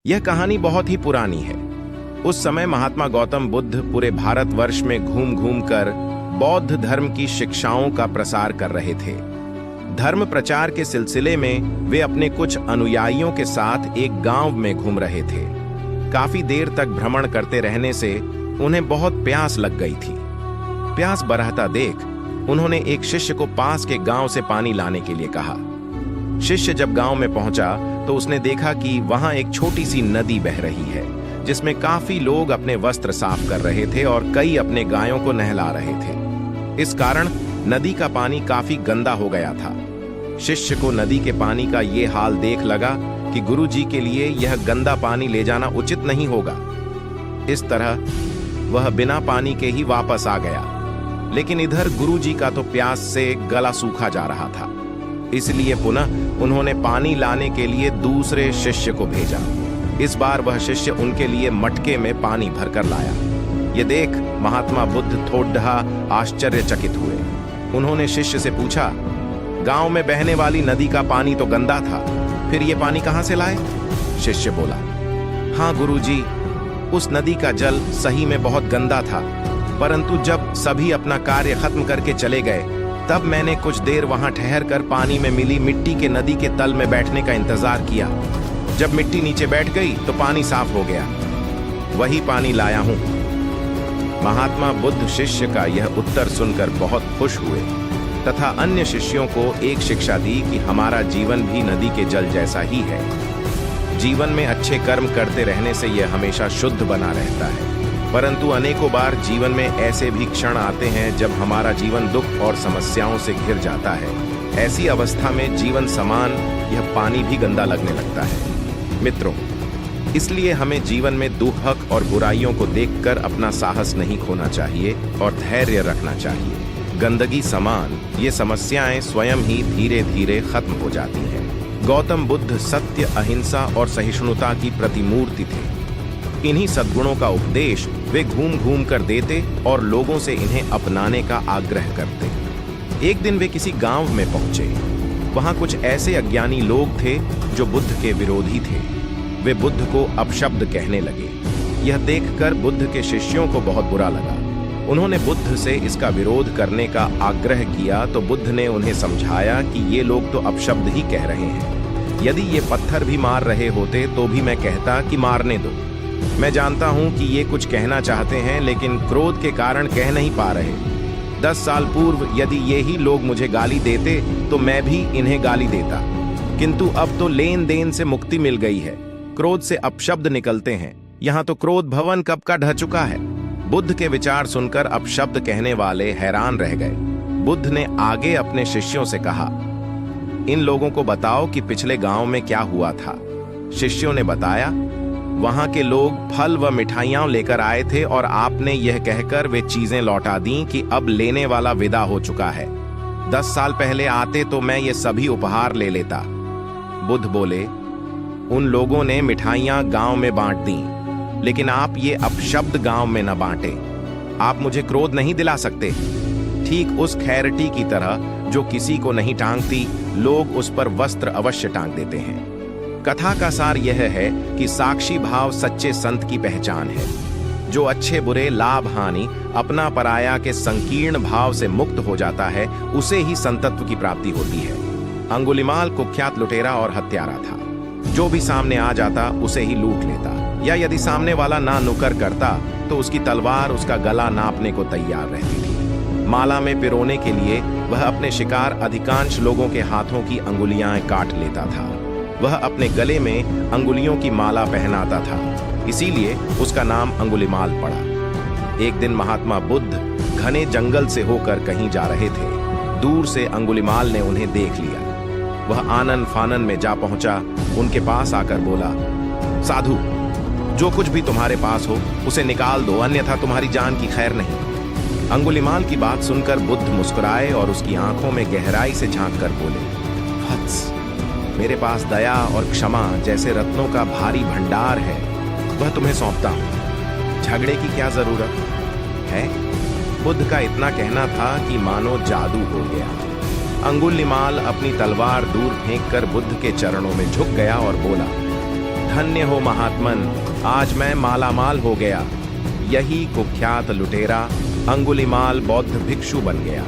यह कहानी बहुत ही पुरानी है। उस समय महात्मा गौतम बुद्ध पूरे भारतवर्ष में घूम घूम कर बौद्ध धर्म की शिक्षाओं का प्रसार कर रहे थे। धर्म प्रचार के सिलसिले में वे अपने कुछ अनुयायियों के साथ एक गांव में घूम रहे थे। काफी देर तक भ्रमण करते रहने से उन्हें बहुत प्यास लग गई थी। प्यास बरहता देख उन्होंने एक शिष्य को पास के गांव से पानी लाने के लिए कहा। शिष्य जब गांव में पहुंचा तो उसने देखा कि वहां एक छोटी सी नदी बह रही है, जिसमें काफी लोग अपने वस्त्र साफ कर रहे थे और कई अपने गायों को नहला रहे थे। इस कारण नदी का पानी काफी गंदा हो गया था। शिष्य को नदी के पानी का ये हाल देख लगा कि गुरु जी के लिए यह गंदा पानी ले जाना उचित नहीं होगा। इस तरह वह बिना पानी के ही वापस आ गया। लेकिन इधर गुरु जी का तो प्यास से गला सूखा जा रहा था, इसलिए पुनः उन्होंने पानी लाने के लिए दूसरे शिष्य को भेजा। इस बार वह शिष्य उनके लिए मटके में पानी भरकर लाया। ये देख महात्मा बुद्ध थोड़ा आश्चर्यचकित हुए। उन्होंने शिष्य से पूछा, गांव में बहने वाली नदी का पानी तो गंदा था, फिर ये पानी कहां से लाए? शिष्य बोला, हाँ गुरुजी, उस नदी का जल सही में बहुत गंदा था, परंतु जब सभी अपना कार्य खत्म करके चले गए तब मैंने कुछ देर वहां ठहर कर पानी में मिली मिट्टी के नदी के तल में बैठने का इंतजार किया। जब मिट्टी नीचे बैठ गई तो पानी साफ हो गया, वही पानी लाया हूं। महात्मा बुद्ध शिष्य का यह उत्तर सुनकर बहुत खुश हुए तथा अन्य शिष्यों को एक शिक्षा दी कि हमारा जीवन भी नदी के जल जैसा ही है। जीवन में अच्छे कर्म करते रहने से यह हमेशा शुद्ध बना रहता है, परंतु अनेकों बार जीवन में ऐसे भी क्षण आते हैं जब हमारा जीवन दुख और समस्याओं से घिर जाता है। ऐसी अवस्था में जीवन समान यह पानी भी गंदा लगने लगता है। मित्रों, इसलिए हमें जीवन में दुख और बुराइयों को देखकर अपना साहस नहीं खोना चाहिए और धैर्य रखना चाहिए। गंदगी समान ये समस्याएं स्वयं ही धीरे धीरे खत्म हो जाती हैं। गौतम बुद्ध सत्य, अहिंसा और सहिष्णुता की प्रतिमूर्ति थे। इन्हीं सद्गुणों का उपदेश वे घूम घूम कर देते और लोगों से इन्हें अपनाने का आग्रह करते। एक दिन वे किसी गांव में पहुंचे। वहां कुछ ऐसे अज्ञानी लोग थे जो बुद्ध के विरोधी थे। वे बुद्ध को अपशब्द कहने लगे। यह देखकर बुद्ध के शिष्यों को बहुत बुरा लगा। उन्होंने बुद्ध से इसका विरोध करने का आग्रह किया तो बुद्ध ने उन्हें समझाया कि ये लोग तो अपशब्द ही कह रहे हैं। यदि ये पत्थर भी मार रहे होते तो भी मैं कहता कि मारने दो। मैं जानता हूं कि ये कुछ कहना चाहते हैं, लेकिन क्रोध के कारण कह नहीं पा रहे। 10 साल पूर्व यदि ये ही लोग मुझे गाली देते तो मैं भी इन्हें गाली देता, किंतु अब तो लेन देन से मुक्ति मिल गई है। क्रोध से अपशब्द निकलते हैं। यहाँ तो क्रोध भवन कब का ढह चुका है। बुद्ध के विचार सुनकर अपशब्द कहने वाले हैरान रह गए। बुद्ध ने आगे अपने शिष्यों से कहा, इन लोगों को बताओ कि पिछले गांव में क्या हुआ था। शिष्यों ने बताया, वहां के लोग फल व मिठाइयां लेकर आए थे और आपने यह कहकर वे चीजें लौटा दी कि अब लेने वाला विदा हो चुका है। 10 साल पहले आते तो मैं ये सभी उपहार ले लेता। बुद्ध बोले, उन लोगों ने मिठाइयां गांव में बांट दी, लेकिन आप ये अपशब्द गांव में न बांटे। आप मुझे क्रोध नहीं दिला सकते। ठीक उस खैरटी की तरह जो किसी को नहीं टांगती, लोग उस पर वस्त्र अवश्य टांग देते हैं। कथा का सार यह है कि साक्षी भाव सच्चे संत की पहचान है। जो अच्छे बुरे, लाभ हानि, अपना पराया के संकीर्ण भाव से मुक्त हो जाता है, उसे ही संतत्व की प्राप्ति होती है। अंगुलिमाल कुख्यात लुटेरा और हत्यारा था। जो भी सामने आ जाता उसे ही लूट लेता, या यदि सामने वाला ना नुकर करता तो उसकी तलवार उसका गला नापने को तैयार रहती थी। माला में पिरोने के लिए वह अपने शिकार अधिकांश लोगों के हाथों की अंगुलियां काट लेता था। वह अपने गले में अंगुलियों की माला पहनाता था, इसीलिए उसका नाम अंगुलिमाल पड़ा। एक दिन महात्मा बुद्ध घने जंगल से होकर कहीं जा रहे थे। दूर से अंगुलिमाल ने उन्हें देख लिया। वह आनन फानन में जा पहुंचा, उनके पास आकर बोला, साधु, जो कुछ भी तुम्हारे पास हो उसे निकाल दो, अन्यथा तुम्हारी जान की खैर नहीं। अंगुलिमाल की बात सुनकर बुद्ध मुस्कुराए और उसकी आंखों में गहराई से झांक कर बोले, वत्स, मेरे पास दया और क्षमा जैसे रत्नों का भारी भंडार है, वह तुम्हें सौंपता हूं। झगड़े की क्या जरूरत है? बुद्ध का इतना कहना था कि मानो जादू हो गया। अंगुलिमाल अपनी तलवार दूर फेंककर बुद्ध के चरणों में झुक गया और बोला, धन्य हो महात्मन, आज मैं मालामाल हो गया। यही कुख्यात लुटेरा अंगुलीमाल बौद्ध भिक्षु बन गया।